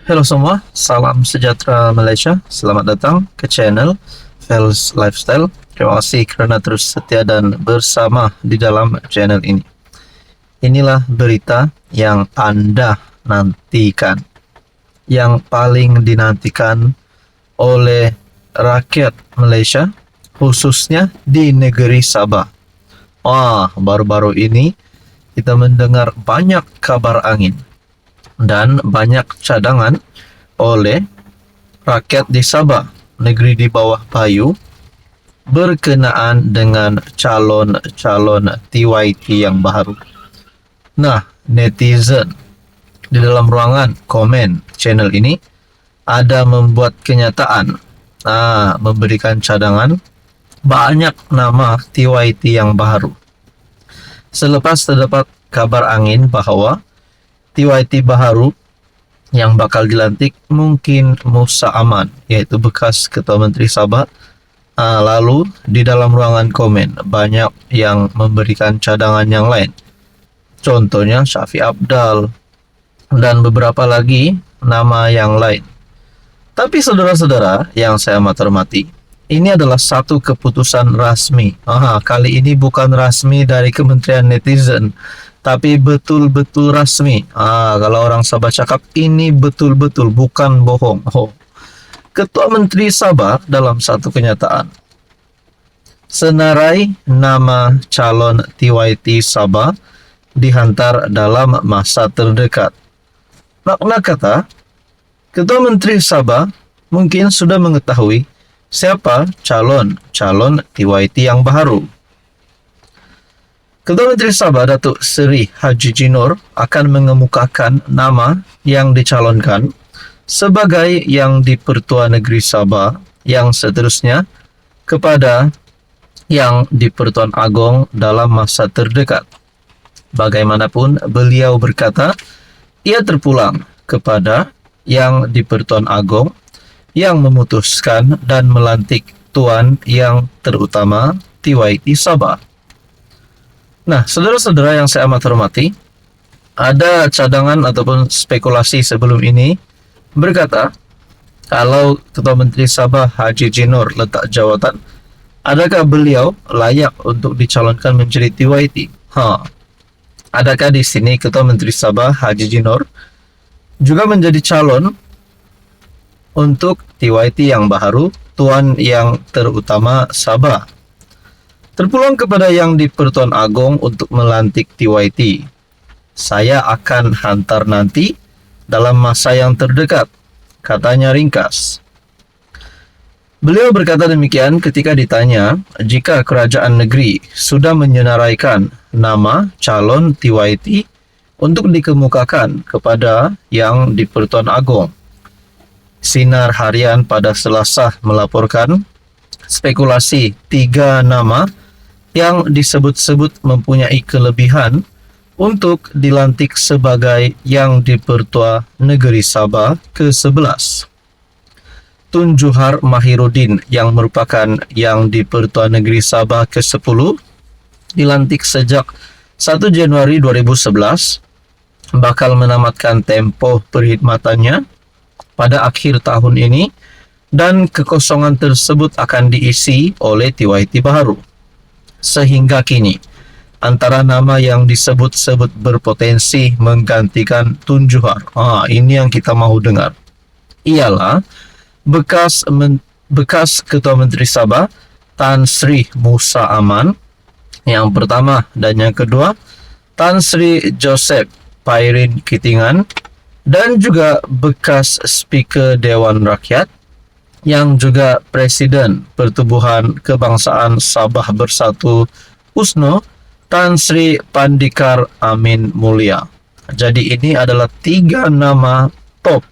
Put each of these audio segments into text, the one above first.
Halo semua, salam sejahtera Malaysia. Selamat datang ke channel Fels Lifestyle. Terima kasih kerana terus setia dan bersama di dalam channel ini. Inilah berita yang Anda nantikan, yang paling dinantikan oleh rakyat Malaysia, khususnya di negeri Sabah. Baru-baru ini kita mendengar banyak kabar angin dan banyak cadangan oleh rakyat di Sabah, negeri di bawah Bayu, berkenaan dengan calon-calon TYT yang baru. Nah, netizen di dalam ruangan komen channel ini ada membuat kenyataan, memberikan cadangan banyak nama TYT yang baru. Selepas terdapat kabar angin bahawa TYT baharu yang bakal dilantik mungkin Musa Aman, iaitu bekas Ketua Menteri Sabah. Lalu di dalam ruangan komen banyak yang memberikan cadangan yang lain. Contohnya Syafiq Abdal dan beberapa lagi nama yang lain. Tapi saudara-saudara yang saya amat hormati, ini adalah satu keputusan rasmi. Kali ini bukan rasmi dari Kementerian Netizen, tapi betul-betul rasmi. Kalau orang Sabah cakap, ini betul-betul, bukan bohong. Ketua Menteri Sabah dalam satu kenyataan senarai nama calon TYT Sabah dihantar dalam masa terdekat. Makna kata, Ketua Menteri Sabah mungkin sudah mengetahui siapa calon TYT yang baru. Ketua Menteri Sabah Datuk Seri Haji Jinor akan mengemukakan nama yang dicalonkan sebagai yang di-Pertua Negeri Sabah yang seterusnya kepada yang di-Pertuan Agong dalam masa terdekat. Bagaimanapun, beliau berkata ia terpulang kepada yang di-Pertuan Agong yang memutuskan dan melantik Tuan yang terutama TYT Sabah. Nah, saudara-saudara yang saya amat hormati, ada cadangan ataupun spekulasi sebelum ini berkata, kalau Ketua Menteri Sabah Haji Jinor letak jawatan, adakah beliau layak untuk dicalonkan menjadi TYT? Adakah di sini Ketua Menteri Sabah Haji Jinor juga menjadi calon untuk TYT yang baru, Tuan yang terutama Sabah? Terpulang kepada yang di-Pertuan Agong untuk melantik TYT. Saya akan hantar nanti dalam masa yang terdekat, katanya ringkas. Beliau berkata demikian ketika ditanya jika kerajaan negeri sudah menyenaraikan nama calon TYT untuk dikemukakan kepada yang di-Pertuan Agong. Sinar Harian pada Selasa melaporkan spekulasi 3 nama yang disebut-sebut mempunyai kelebihan untuk dilantik sebagai yang di-Pertua Negeri Sabah ke-11. Tun Juhar Mahiruddin yang merupakan yang di-Pertua Negeri Sabah ke-10 dilantik sejak 1 Januari 2011, bakal menamatkan tempoh perkhidmatannya pada akhir tahun ini, dan kekosongan tersebut akan diisi oleh TYT baru. Sehingga kini, antara nama yang disebut-sebut berpotensi menggantikan Tun Juhar, ini yang kita mahu dengar, ialah bekas Ketua Menteri Sabah Tan Sri Musa Aman yang pertama, dan yang kedua Tan Sri Joseph Pairin Kitingan, dan juga bekas Speaker Dewan Rakyat yang juga Presiden Pertubuhan Kebangsaan Sabah Bersatu USNO, Tan Sri Pandikar Amin Mulia. Jadi ini adalah 3 nama top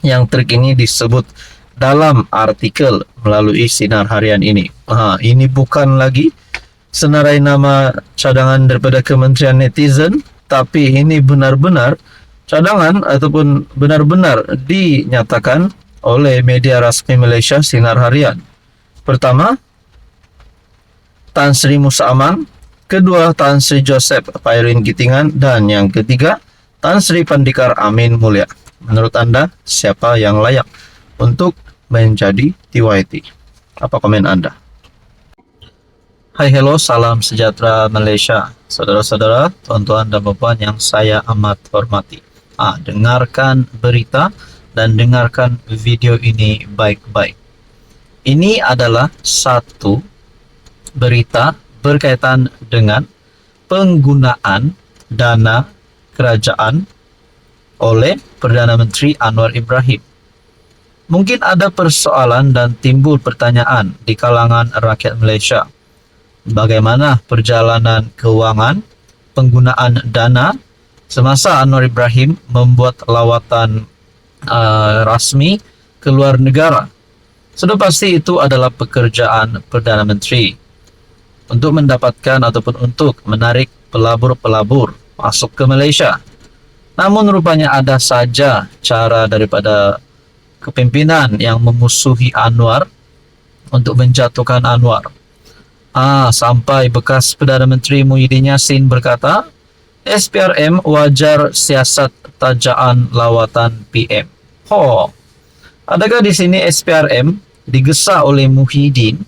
yang terkini disebut dalam artikel melalui Sinar Harian ini. Ini bukan lagi senarai nama cadangan daripada Kementerian Netizen, tapi ini benar-benar cadangan ataupun benar-benar dinyatakan oleh media rasmi Malaysia, Sinar Harian. Pertama, Tan Sri Musa Aman, kedua Tan Sri Joseph Pairin Kitingan, dan yang ketiga Tan Sri Pandikar Amin Mulia. Menurut Anda, siapa yang layak untuk menjadi TYT? Apa komen Anda? Hai, hello, salam sejahtera Malaysia. Saudara-saudara, tuan-tuan dan puan yang saya amat hormati. Dengarkan berita dan dengarkan video ini baik-baik. Ini adalah satu berita berkaitan dengan penggunaan dana kerajaan oleh Perdana Menteri Anwar Ibrahim. Mungkin ada persoalan dan timbul pertanyaan di kalangan rakyat Malaysia. Bagaimana perjalanan keuangan penggunaan dana semasa Anwar Ibrahim membuat lawatan rasmi ke luar negara? Sudah pasti itu adalah pekerjaan Perdana Menteri untuk mendapatkan ataupun untuk menarik pelabur-pelabur masuk ke Malaysia. Namun rupanya ada saja cara daripada kepimpinan yang memusuhi Anwar untuk menjatuhkan Anwar. Sampai bekas Perdana Menteri Muhyiddin Yassin berkata, SPRM wajar siasat tajaan lawatan PM. Adakah di sini SPRM digesa oleh Muhyiddin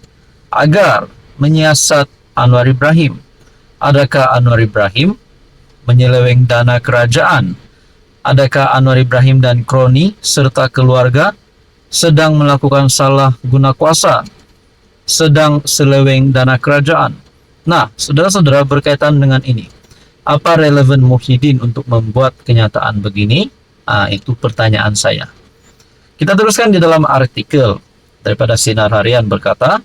agar menyiasat Anwar Ibrahim? Adakah Anwar Ibrahim menyeleweng dana kerajaan? Adakah Anwar Ibrahim dan kroni serta keluarga sedang melakukan salah guna kuasa, sedang seleweng dana kerajaan? Nah, saudara-saudara, berkaitan dengan ini, apa relevan Muhyiddin untuk membuat kenyataan begini? Itu pertanyaan saya. Kita teruskan di dalam artikel daripada Sinar Harian berkata,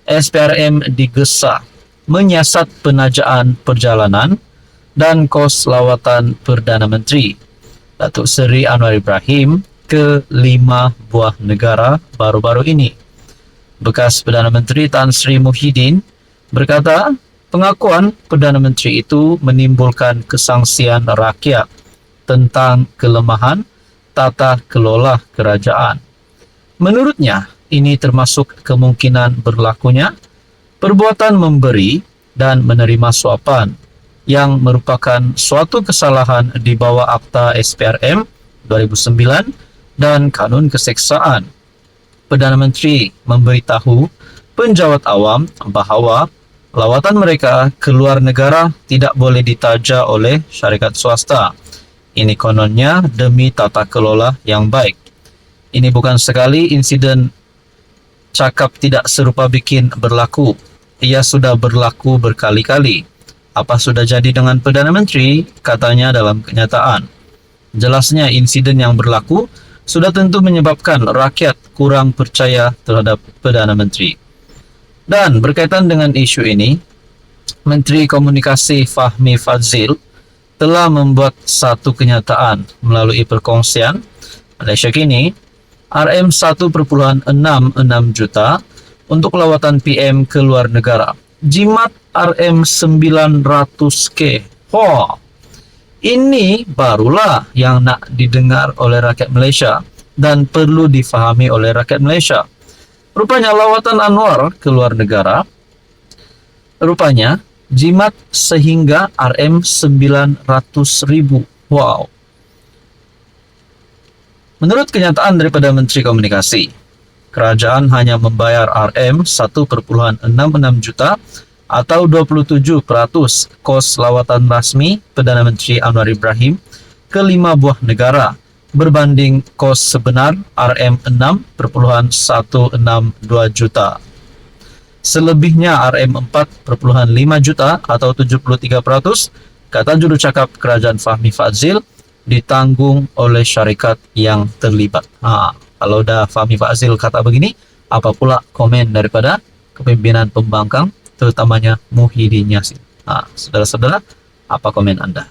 SPRM digesa menyiasat penajaan perjalanan dan kos lawatan Perdana Menteri Datuk Seri Anwar Ibrahim ke 5 buah negara baru-baru ini. Bekas Perdana Menteri Tan Sri Muhyiddin berkata, pengakuan Perdana Menteri itu menimbulkan kesangsian rakyat tentang kelemahan tata kelola kerajaan. Menurutnya, ini termasuk kemungkinan berlakunya perbuatan memberi dan menerima suapan yang merupakan suatu kesalahan di bawah Akta SPRM 2009 dan Kanun Keseksaan. Perdana Menteri memberitahu penjawat awam bahawa lawatan mereka ke luar negara tidak boleh ditaja oleh syarikat swasta. Ini kononnya demi tata kelola yang baik. Ini bukan sekali insiden cakap tidak serupa bikin berlaku. Ia sudah berlaku berkali-kali. Apa sudah jadi dengan Perdana Menteri? Katanya dalam kenyataan. Jelasnya insiden yang berlaku sudah tentu menyebabkan rakyat kurang percaya terhadap Perdana Menteri. Dan berkaitan dengan isu ini, Menteri Komunikasi Fahmi Fadzil telah membuat satu kenyataan melalui perkongsian Malaysia Kini, RM1,66 juta untuk lawatan PM ke luar negara. Jimat RM900K. Ini barulah yang nak didengar oleh rakyat Malaysia dan perlu difahami oleh rakyat Malaysia. Rupanya lawatan Anwar ke luar negara, rupanya jimat sehingga RM900.000. Menurut kenyataan daripada Menteri Komunikasi, kerajaan hanya membayar RM1,66 juta atau 27% kos lawatan rasmi Perdana Menteri Anwar Ibrahim ke 5 buah negara berbanding kos sebenar RM6,162 juta. Selebihnya RM4,5 juta atau 73%, kata jurucakap kerajaan Fahmi Fadzil, ditanggung oleh syarikat yang terlibat. Kalau dah Fahmi Fadzil kata begini, apa pula komen daripada kepimpinan pembangkang, terutamanya Muhyiddin Yassin? Saudara-saudara, apa komen Anda?